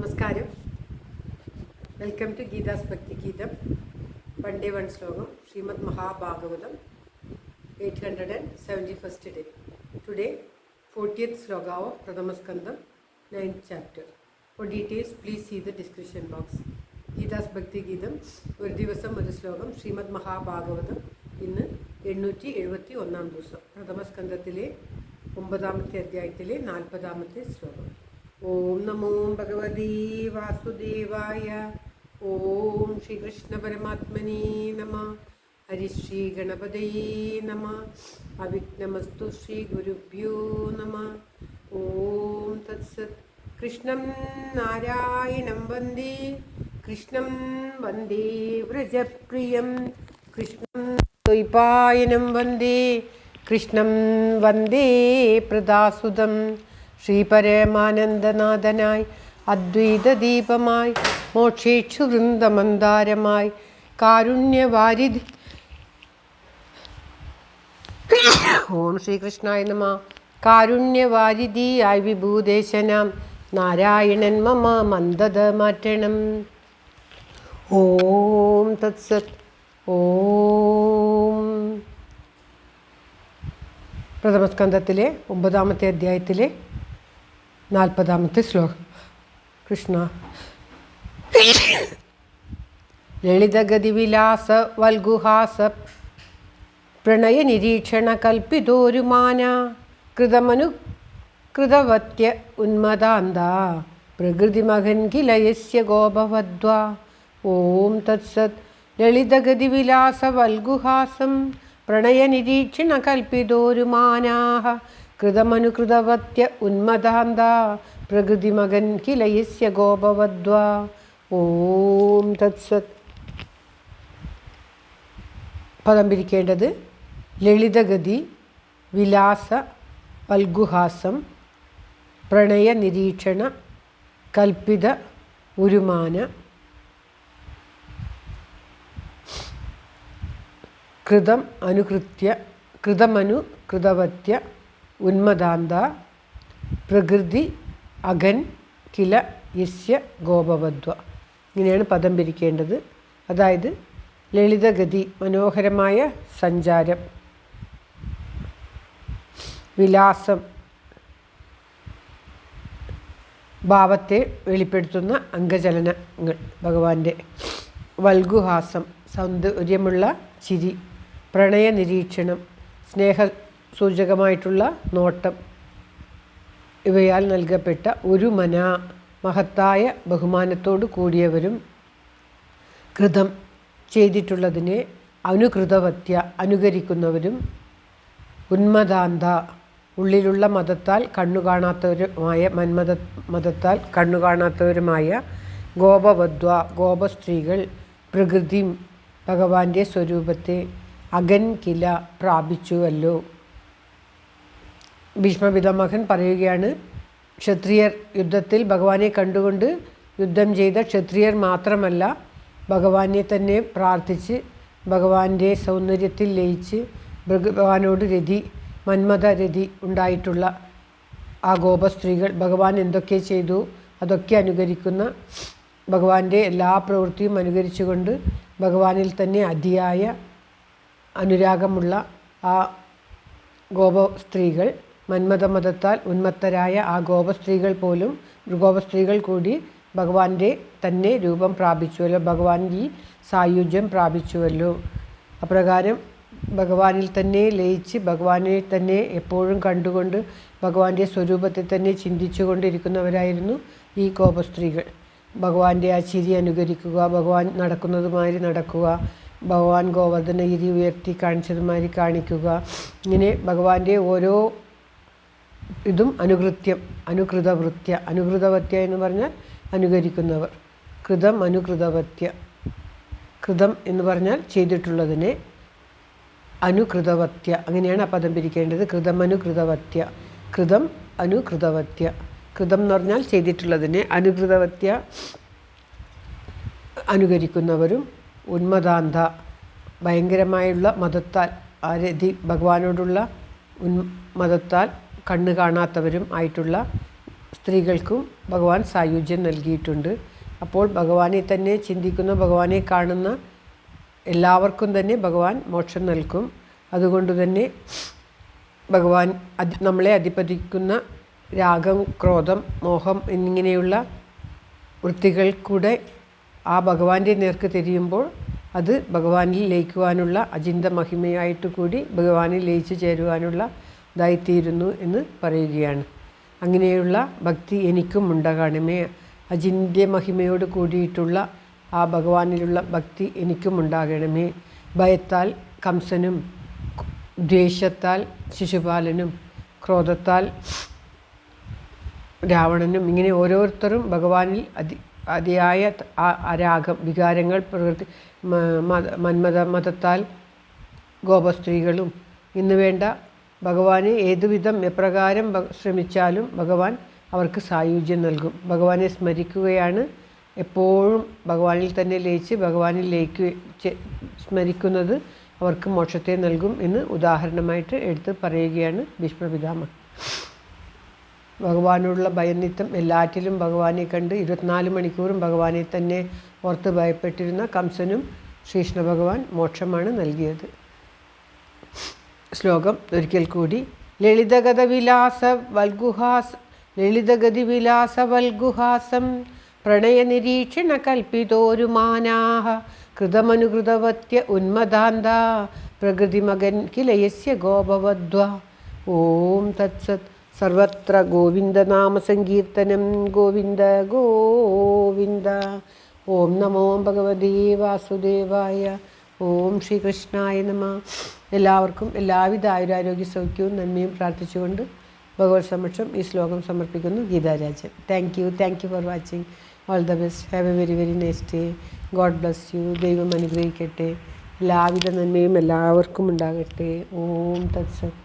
നമസ്കാരം. Welcome to Geetha's ഭക്തി ഗീതം. വൺ ഡേ വൺ ശ്ലോകം. Shrimad Mahabhagavatam 871st day. Today 40th sloka of Pradhamaskandam 9th chapter. For details please see the description box. Geetha's ഭക്തി ഗീതം ഒരു ദിവസം ഒരു ശ്ലോകം. ശ്രീമദ് മഹാഭാഗവതം ഇന്ന് 871 ദിവസം. പ്രഥമസ്കന്ധത്തിലെ 9ാമത്തെ അധ്യായത്തിലെ 40ാമത്തെ ശ്ലോകം. ഓം നമോ ഭഗവതേ വാസുദേവായ. ഓം ശ്രീകൃഷ്ണ പരമാത്മനേ നമഃ. ഹരിശ്രീ ഗണപതയേ നമഃ. അവിഘ്നമസ്തു ശ്രീ ഗുരുഭ്യോ നമഃ. ഓം തത്സത്. കൃഷ്ണം നാരായണം വന്ദേ കൃഷ്ണം വന്ദേ വ്രജപ്രിയം. കൃഷ്ണം ദ്വൈപായനം വന്ദേ കൃഷ്ണം വന്ദേ പ്രദാസുതം. ശ്രീപരമാനന്ദനാഥനായി അദ്വൈതദീപമായി മോക്ഷേക്ഷു വൃന്ദമന്ദാരമായി കാരുണ്യവാരിധി. ഓം ശ്രീകൃഷ്ണായ നമഃ. കാരുണ്യവാരിധിയായി വിഭൂദേശനാം നാരായണൻ മമ മന്ദത മാറ്റണം. ഓം തത്സത്. ഓം. പ്രഥമസ്കന്ധത്തിലെ 9ാമത്തെ അധ്യായത്തിലെ 40ാമത്തെ ശ്ലോകം. കൃഷ്ണ. ലളിതഗതിവിലാസ വൽഗുഹാസ പ്രണയ നിരീക്ഷണ കൽപ്പിതോരുമാന കൃതമനു കൃതവത്യ ഉന്മദാന്ത പ്രകൃതിമഹൻ കിലയസ്യ ഗോപവദ്വാ. ഓം തത്സത്. ലളിതഗതിവിലാസ വൽഗുഹാസം പ്രണയനിരീക്ഷണ കൽപ്പിതോരുമാനാഹ കൃതമനുകൃതവത്യ ഉന്മദാന്ത പ്രകൃതിമകൻ കിലയസ്യ ഗോപവദ്വാ. ഓം തത്സത്. പദം പിരിക്കേണ്ടത് ലളിതഗതി വിലാസ വൽഗുഹാസം പ്രണയനിരീക്ഷണ കൽപ്പിത ഉരുമാന കൃതമനു കൃതവത്യ ഉന്മദാന്ത പ്രകൃതി അഗൻ കില യസ്യ ഗോപവദ്വ. ഇങ്ങനെയാണ് പദം പിരിക്കേണ്ടത്. അതായത് ലളിതഗതി മനോഹരമായ സഞ്ചാരം, വിലാസം ഭാവത്തെ വെളിപ്പെടുത്തുന്ന അംഗചലനങ്ങൾ ഭഗവാന്റെ, വൽഗുഹാസം സൗന്ദര്യമുള്ള ചിരി, പ്രണയ നിരീക്ഷണം സ്നേഹസൂചകമായിട്ടുള്ള നോട്ടം, ഇവയാൽ നൽകപ്പെട്ട ഒരു മന മഹത്തായ ബഹുമാനത്തോടു കൂടിയവരും, കൃതം ചെയ്തിട്ടുള്ളതിനെ അനുകൃതവത്യ അനുകരിക്കുന്നവരും, ഉന്മദാന്ത ഉള്ളിലുള്ള മതത്താൽ കണ്ണുകാണാത്തവരുമായ മതത്താൽ കണ്ണുകാണാത്തവരുമായ ഗോപവദ്വ ഗോപസ്ത്രീകൾ പ്രകൃതി ഭഗവാന്റെ സ്വരൂപത്തെ അഗൻ കില പ്രാപിച്ചുവല്ലോ. ഭീഷ്മപിതാമഹൻ പറയുകയാണ്, ക്ഷത്രിയർ യുദ്ധത്തിൽ ഭഗവാനെ കണ്ടുകൊണ്ട് യുദ്ധം ചെയ്ത ക്ഷത്രിയർ മാത്രമല്ല, ഭഗവാനെ തന്നെ പ്രാർത്ഥിച്ച് ഭഗവാന്റെ സൗന്ദര്യത്തിൽ ലയിച്ച് ഭഗവാനോട് മന്മഥരതി ഉണ്ടായിട്ടുള്ള ആ ഗോപസ്ത്രീകൾ ഭഗവാൻ എന്തൊക്കെ ചെയ്തു അതൊക്കെ അനുകരിക്കുന്ന, ഭഗവാന്റെ എല്ലാ പ്രവൃത്തിയും അനുകരിച്ചുകൊണ്ട് ഭഗവാനിൽ തന്നെ അതിയായ അനുരാഗമുള്ള ആ ഗോപസ്ത്രീകൾ, മന്മഥമതത്താൽ ഉന്മത്തരായ ആ ഗോപസ്ത്രീകൾ കൂടി ഭഗവാന്റെ തന്നെ രൂപം പ്രാപിച്ചുവല്ലോ, ഭഗവാന്റെ സായുജ്യം പ്രാപിച്ചുവല്ലോ. അപ്രകാരം ഭഗവാനിൽ തന്നെ ലയിച്ച് ഭഗവാനെ തന്നെ എപ്പോഴും കണ്ടുകൊണ്ട് ഭഗവാന്റെ സ്വരൂപത്തെ തന്നെ ചിന്തിച്ചു കൊണ്ടിരിക്കുന്നവരായിരുന്നു ഈ ഗോപസ്ത്രീകൾ. ഭഗവാന്റെ ആ ചിരി അനുകരിക്കുക, ഭഗവാൻ നടക്കുന്നതുമാതിരി നടക്കുക, ഭഗവാൻ ഗോവർദ്ധനഗിരി ഉയർത്തി കാണിച്ചതുമാതിരി കാണിക്കുക. ഇങ്ങനെ ഭഗവാന്റെ ഓരോ ഇതും അനുകൃതവത്യ എന്ന് പറഞ്ഞാൽ അനുകരിക്കുന്നവർ. കൃതം എന്ന് പറഞ്ഞാൽ ചെയ്തിട്ടുള്ളതിനെ, അനുകൃതവത്യ അങ്ങനെയാണ് ആ പദം പിരിക്കേണ്ടത്. കൃതമനുകൃതവത്യ. കൃതം അനുകൃതവത്യ. കൃതം എന്ന് പറഞ്ഞാൽ ചെയ്തിട്ടുള്ളതിനെ, അനുകൃതവത്യ അനുകരിക്കുന്നവരും, ഉന്മദാന്ത ഭയങ്കരമായുള്ള മതത്താൽ ഭഗവാനോടുള്ള മതത്താൽ കണ്ണു കാണാത്തവരും ആയിട്ടുള്ള സ്ത്രീകൾക്കും ഭഗവാൻ സായുജ്യം നൽകിയിട്ടുണ്ട്. അപ്പോൾ ഭഗവാനെ തന്നെ ചിന്തിക്കുന്ന, ഭഗവാനെ കാണുന്ന എല്ലാവർക്കും തന്നെ ഭഗവാൻ മോക്ഷം നൽകും. അതുകൊണ്ട് തന്നെ ഭഗവാൻ നമ്മളെ അധിപതിക്കുന്ന രാഗം, ക്രോധം, മോഹം എന്നിങ്ങനെയുള്ള വൃത്തികൾ കൂടെ ആ ഭഗവാന്റെ നേർക്ക് തിരിയുമ്പോൾ അത് ഭഗവാനിൽ ലയിക്കുവാനുള്ള അചിന്ത മഹിമയായിട്ട് കൂടി ഭഗവാനിൽ ലയിച്ചു ചേരുവാനുള്ള ഇതായിത്തീരുന്നു എന്ന് പറയുകയാണ്. അങ്ങനെയുള്ള ഭക്തി എനിക്കും ഉണ്ടാകണമേ. അചിന്ത്യ മഹിമയോട് കൂടിയിട്ടുള്ള ആ ഭഗവാനിലുള്ള ഭക്തി എനിക്കും ഉണ്ടാകണമേ. ഭയത്താൽ കംസനും, ദ്വേഷത്താൽ ശിശുപാലനും, ക്രോധത്താൽ രാവണനും, ഇങ്ങനെ ഓരോരുത്തരും ഭഗവാനിൽ അതിയായ രാഗം, വികാരങ്ങൾ, പ്രകൃതി, മതത്താൽ ഗോപസ്ത്രീകളും ഇന്ന് വേണ്ട ഭഗവാനെ ഏതുവിധം എപ്രകാരം ശ്രമിച്ചാലും ഭഗവാൻ അവർക്ക് സായുജ്യം നൽകും. ഭഗവാനെ സ്മരിക്കുകയാണ് എപ്പോഴും. ഭഗവാനിൽ തന്നെ ലയിച്ച് ഭഗവാനിൽ സ്മരിക്കുന്നത് അവർക്ക് മോക്ഷത്തെ നൽകും എന്ന് ഉദാഹരണമായിട്ട് എടുത്ത് പറയുകയാണ് ഭീഷ്മപിതാമഹൻ. ഭഗവാനോടുള്ള ഭയനിത്യം എല്ലാറ്റിലും ഭഗവാനെ കണ്ട് 24 മണിക്കൂറും ഭഗവാനെ തന്നെ ഓർത്ത് ഭയപ്പെട്ടിരുന്ന കംസനും ശ്രീകൃഷ്ണ ഭഗവാൻ മോക്ഷമാണ് നൽകിയത്. ശ്ലോകം ഒരിക്കൽ കൂടി. ലളിതഗതിവിലാസവൽഗുഹാസം പ്രണയനിരീക്ഷണ കൽപ്പിതോരുമാനാഹ കൃതമനുകൃതവത്യ ഉന്മദാന്ത പ്രകൃതിമകൻ കിലയസ്യ ഗോപവദ്വ. ഓം തത്സത്. സർവത്ര ഗോവിന്ദനാമസങ്കീർത്തനം. ഗോവിന്ദ ഗോവിന്ദ. ഓം നമോ ഭഗവതേ വാസുദേവായ. ഓം ശ്രീകൃഷ്ണായ നമഃ. എല്ലാവർക്കും എല്ലാവിധ ആയുരാരോഗ്യ സൗഖ്യവും നന്മയും പ്രാർത്ഥിച്ചുകൊണ്ട് ഭഗവത് സമക്ഷം ഈ ശ്ലോകം സമർപ്പിക്കുന്നു. Geetha Rajan. Thank you for watching. All the best. Have A very very nice day. God bless you. ദൈവം അനുഗ്രഹിക്കട്ടെ. എല്ലാവിധ നന്മയും എല്ലാവർക്കും ഉണ്ടാകട്ടെ. ഓം തത്സത്.